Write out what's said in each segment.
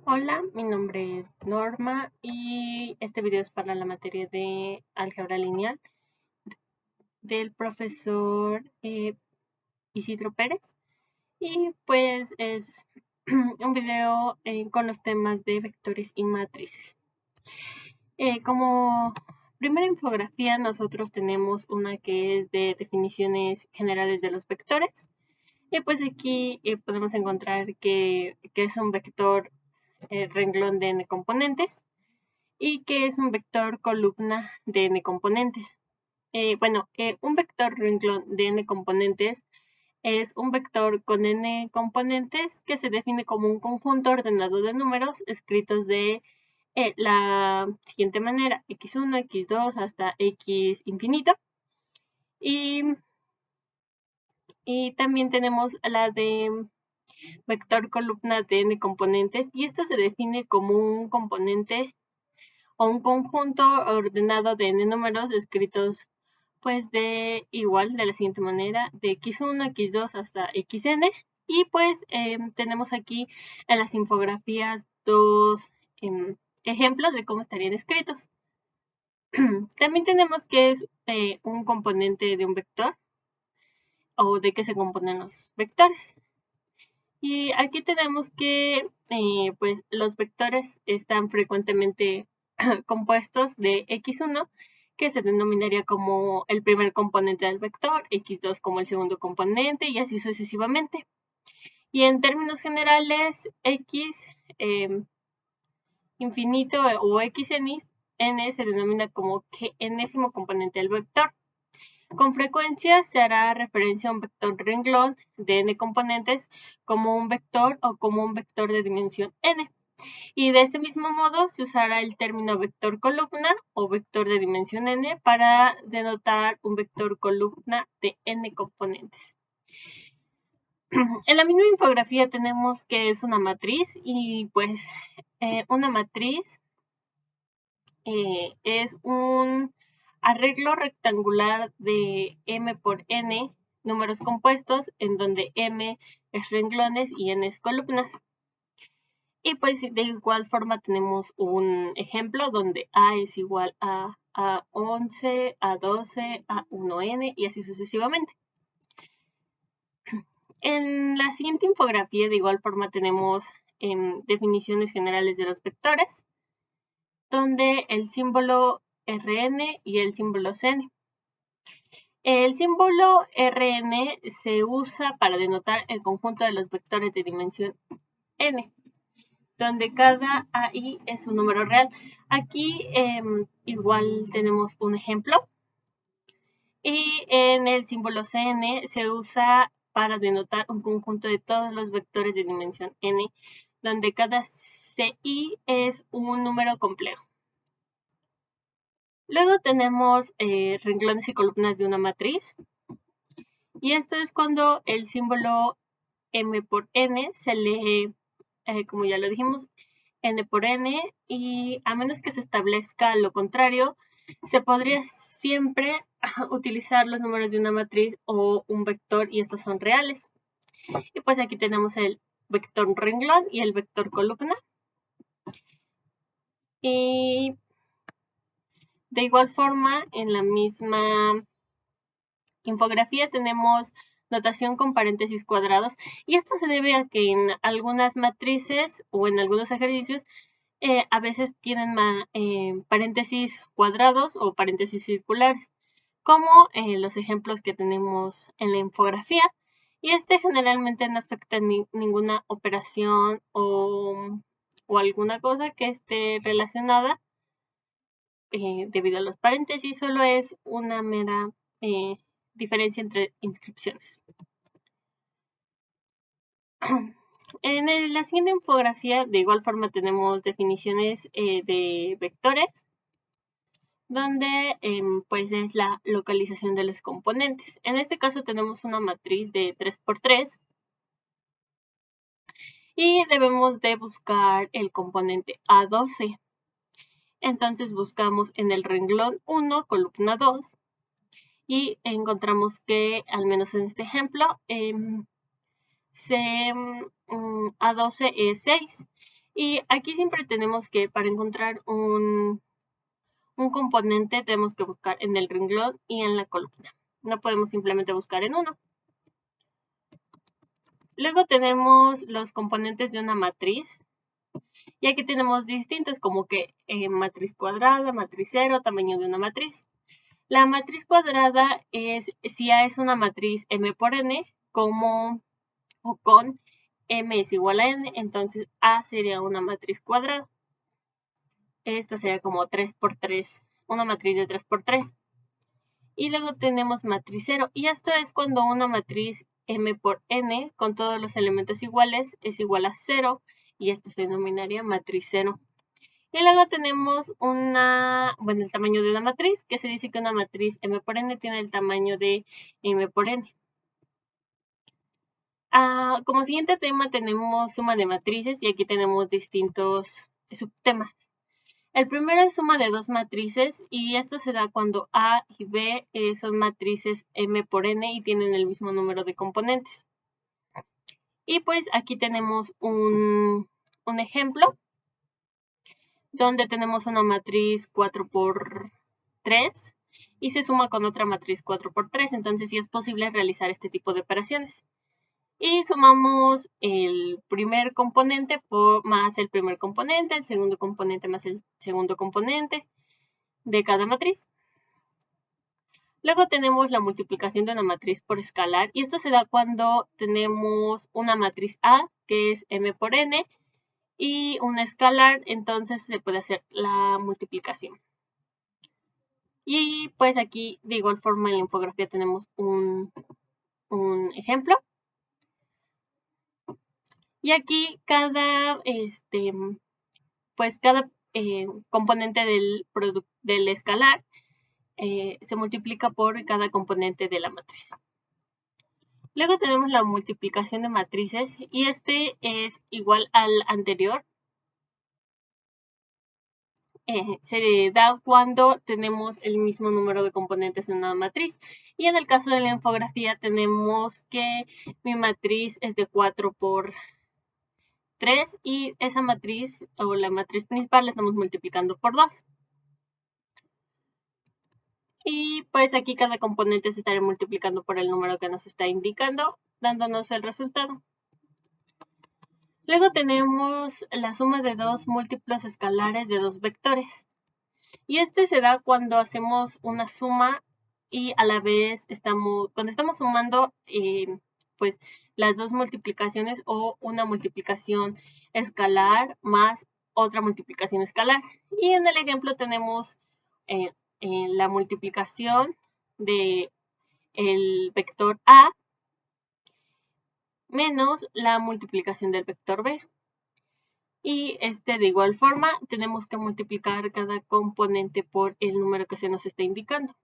Hola, mi nombre es Norma y este video es para la materia de álgebra lineal del profesor Isidro Pérez. Y pues es un video con los temas de vectores y matrices. Como primera infografía nosotros tenemos una que es de definiciones generales de los vectores. Y pues aquí podemos encontrar que es un vector renglón de n componentes y que es un vector columna de n componentes. Un vector renglón de n componentes es un vector con n componentes que se define como un conjunto ordenado de números escritos de la siguiente manera: x1, x2 hasta x infinito. Y también tenemos la de vector columna de n componentes, y esta se define como un componente o un conjunto ordenado de n números escritos pues de la siguiente manera: de x1, x2 hasta xn. Y pues tenemos aquí en las infografías dos ejemplos de cómo estarían escritos. También tenemos que es un componente de un vector, o de qué se componen los vectores. Y aquí tenemos que pues los vectores están frecuentemente compuestos de x1, que se denominaría como el primer componente del vector, x2 como el segundo componente, y así sucesivamente. Y en términos generales, x infinito o xn se denomina como que enésimo componente del vector. Con frecuencia se hará referencia a un vector renglón de n componentes como un vector o como un vector de dimensión n. Y de este mismo modo se usará el término vector columna o vector de dimensión n para denotar un vector columna de n componentes. En la misma infografía tenemos que es una matriz, y pues una matriz es un arreglo rectangular de m por n números compuestos, en donde m es renglones y n es columnas. Y pues de igual forma tenemos un ejemplo donde a es igual a 11, a 12, a 1n y así sucesivamente. En la siguiente infografía de igual forma tenemos definiciones generales de los vectores, donde el símbolo Rn y el símbolo Cn. El símbolo Rn se usa para denotar el conjunto de los vectores de dimensión n, donde cada AI es un número real. Aquí igual tenemos un ejemplo. Y en el símbolo Cn se usa para denotar un conjunto de todos los vectores de dimensión n, donde cada CI es un número complejo. Luego tenemos renglones y columnas de una matriz. Y esto es cuando el símbolo m por n se lee, como ya lo dijimos, n por n, y a menos que se establezca lo contrario, se podría siempre utilizar los números de una matriz o un vector, y estos son reales. Y pues aquí tenemos el vector renglón y el vector columna. Y de igual forma, en la misma infografía tenemos notación con paréntesis cuadrados, y esto se debe a que en algunas matrices o en algunos ejercicios a veces tienen paréntesis cuadrados o paréntesis circulares, como los ejemplos que tenemos en la infografía, y este generalmente no afecta ninguna operación o alguna cosa que esté relacionada debido a los paréntesis. Solo es una mera diferencia entre inscripciones. En la siguiente infografía de igual forma tenemos definiciones de vectores, donde pues es la localización de los componentes. En este caso tenemos una matriz de 3×3 y debemos de buscar el componente A12. Entonces buscamos en el renglón 1, columna 2, y encontramos que, al menos en este ejemplo, A12 es 6. Y aquí siempre tenemos que, para encontrar un componente, tenemos que buscar en el renglón y en la columna. No podemos simplemente buscar en uno. Luego tenemos los componentes de una matriz. Y aquí tenemos distintos, como que matriz cuadrada, matriz cero, tamaño de una matriz. La matriz cuadrada es si A es una matriz M por N, como o con M es igual a N, entonces A sería una matriz cuadrada. Esto sería como 3 por 3, una matriz de 3 por 3. Y luego tenemos matriz cero, y esto es cuando una matriz M por N con todos los elementos iguales es igual a 0, y esta se denominaría matriz cero. Y luego tenemos el tamaño de una matriz, que se dice que una matriz M por N tiene el tamaño de M por N. Como siguiente tema tenemos suma de matrices y aquí tenemos distintos subtemas. El primero es suma de dos matrices y esto se da cuando A y B son matrices M por N y tienen el mismo número de componentes. Y pues aquí tenemos un ejemplo donde tenemos una matriz 4 por 3 y se suma con otra matriz 4 por 3, entonces sí es posible realizar este tipo de operaciones. Y sumamos el primer componente más el primer componente, el segundo componente más el segundo componente de cada matriz. Luego tenemos la multiplicación de una matriz por escalar y esto se da cuando tenemos una matriz A, que es M por N, y un escalar, entonces se puede hacer la multiplicación. Y pues aquí de igual forma en la infografía tenemos un ejemplo. Y aquí cada componente del escalar se multiplica por cada componente de la matriz. Luego tenemos la multiplicación de matrices y este es igual al anterior. Se da cuando tenemos el mismo número de componentes en una matriz. Y en el caso de la infografía tenemos que mi matriz es de 4 por 3 y esa matriz o la matriz principal la estamos multiplicando por 2. Y pues aquí cada componente se estará multiplicando por el número que nos está indicando, dándonos el resultado. Luego tenemos la suma de dos múltiplos escalares de dos vectores. Y este se da cuando hacemos una suma y a la vez cuando estamos sumando pues las dos multiplicaciones o una multiplicación escalar más otra multiplicación escalar. Y en el ejemplo tenemos la multiplicación de el vector A menos la multiplicación del vector B. Y de igual forma tenemos que multiplicar cada componente por el número que se nos está indicando.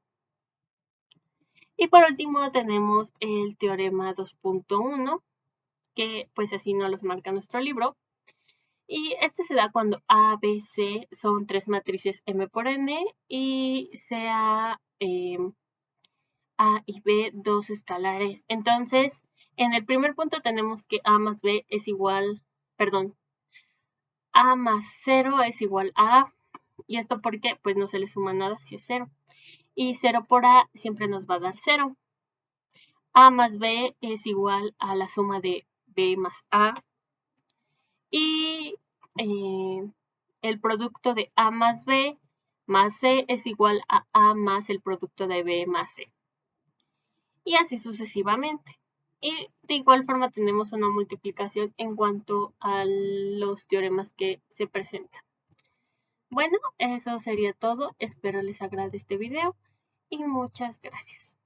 Y por último tenemos el teorema 2.1, que pues así nos los marca nuestro libro. Y este se da cuando A, B, C son tres matrices M por N y sea A y B dos escalares. Entonces, en el primer punto tenemos que A más B es igual, A más 0 es igual a A. ¿Y esto por qué? Pues no se le suma nada si es 0. Y 0 por A siempre nos va a dar 0. A más B es igual a la suma de B más A. Y el producto de A más B más C es igual a A más el producto de B más C. Y así sucesivamente. Y de igual forma tenemos una multiplicación en cuanto a los teoremas que se presentan. Bueno, eso sería todo. Espero les agrade este video y muchas gracias.